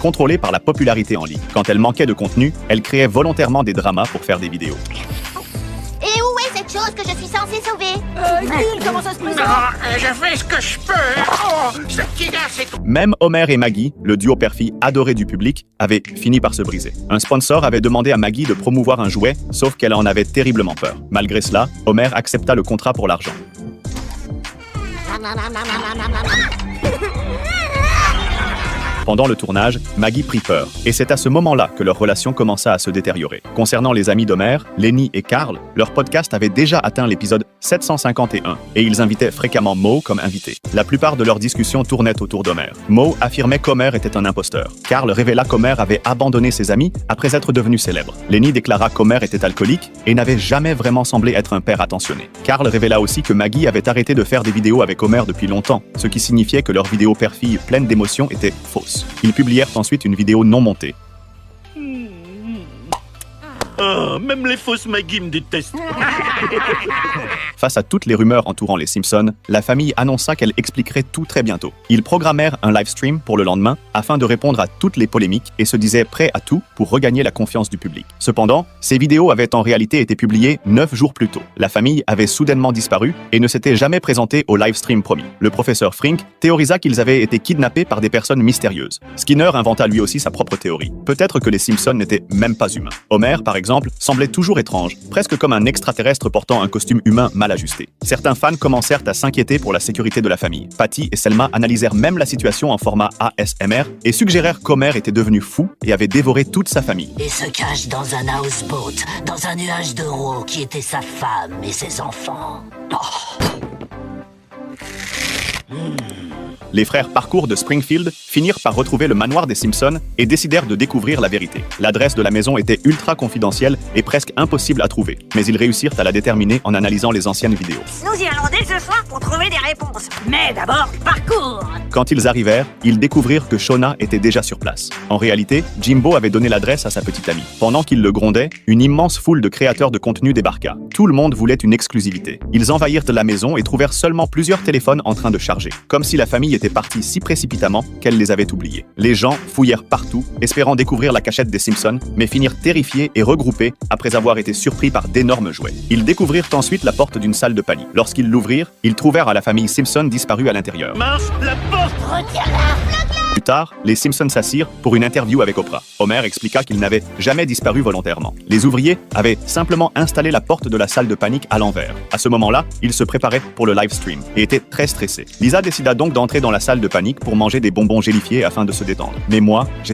contrôlée par la popularité en ligne. Quand elle manquait de contenu, elle créait volontairement des dramas pour faire des vidéos. Et où est cette chose que je suis censée sauver? Comment ça se présente? Non, je fais ce que je peux. Oh, ce petit gars, c'est tout. Même Homer et Maggie, le duo père-fille adoré du public, avaient fini par se briser. Un sponsor avait demandé à Maggie de promouvoir un jouet, sauf qu'elle en avait terriblement peur. Malgré cela, Homer accepta le contrat pour l'argent. Pendant le tournage, Maggie prit peur, et c'est à ce moment-là que leur relation commença à se détériorer. Concernant les amis d'Homer, Lenny et Carl, leur podcast avait déjà atteint l'épisode 751, et ils invitaient fréquemment Moe comme invité. La plupart de leurs discussions tournaient autour d'Homer. Moe affirmait qu'Homer était un imposteur. Carl révéla qu'Homer avait abandonné ses amis après être devenu célèbre. Lenny déclara qu'Homer était alcoolique et n'avait jamais vraiment semblé être un père attentionné. Carl révéla aussi que Maggie avait arrêté de faire des vidéos avec Homer depuis longtemps, ce qui signifiait que leurs vidéos père-fille pleines d'émotions étaient fausses. Ils publièrent ensuite une vidéo non montée. Oh, même les fausses Maggie me détestent. Face à toutes les rumeurs entourant les Simpsons, la famille annonça qu'elle expliquerait tout très bientôt. Ils programmèrent un live stream pour le lendemain afin de répondre à toutes les polémiques et se disaient prêts à tout pour regagner la confiance du public. Cependant, ces vidéos avaient en réalité été publiées 9 jours plus tôt. La famille avait soudainement disparu et ne s'était jamais présentée au live stream promis. Le professeur Frink théorisa qu'ils avaient été kidnappés par des personnes mystérieuses. Skinner inventa lui aussi sa propre théorie. Peut-être que les Simpsons n'étaient même pas humains. Homer, par exemple, semblait toujours étrange, presque comme un extraterrestre portant un costume humain mal ajusté. Certains fans commencèrent à s'inquiéter pour la sécurité de la famille. Patty et Selma analysèrent même la situation en format ASMR et suggérèrent qu'Homer était devenu fou et avait dévoré toute sa famille. Il se cache dans un houseboat, dans un nuage de roues qui était sa femme et ses enfants. Oh. Les frères Parkour de Springfield finirent par retrouver le manoir des Simpsons et décidèrent de découvrir la vérité. L'adresse de la maison était ultra confidentielle et presque impossible à trouver, mais ils réussirent à la déterminer en analysant les anciennes vidéos. Nous y allons dès ce soir pour trouver des réponses. Mais d'abord, parcours. Quand ils arrivèrent, ils découvrirent que Shona était déjà sur place. En réalité, Jimbo avait donné l'adresse à sa petite amie. Pendant qu'il le grondait, une immense foule de créateurs de contenu débarqua. Tout le monde voulait une exclusivité. Ils envahirent la maison et trouvèrent seulement plusieurs téléphones en train de charger, comme si la famille était partie si précipitamment qu'elle les avait oubliés. Les gens fouillèrent partout, espérant découvrir la cachette des Simpsons, mais finirent terrifiés et regroupés après avoir été surpris par d'énormes jouets. Ils découvrirent ensuite la porte d'une salle de panique. Lorsqu'ils l'ouvrirent, ils trouvèrent à la famille Simpson disparue à l'intérieur. Marche, la porte! Plus tard, les Simpsons s'assirent pour une interview avec Oprah. Homer expliqua qu'il n'avait jamais disparu volontairement. Les ouvriers avaient simplement installé la porte de la salle de panique à l'envers. À ce moment-là, ils se préparaient pour le live stream et étaient très stressés. Lisa décida donc d'entrer dans la salle de panique pour manger des bonbons gélifiés afin de se détendre. Mais moi,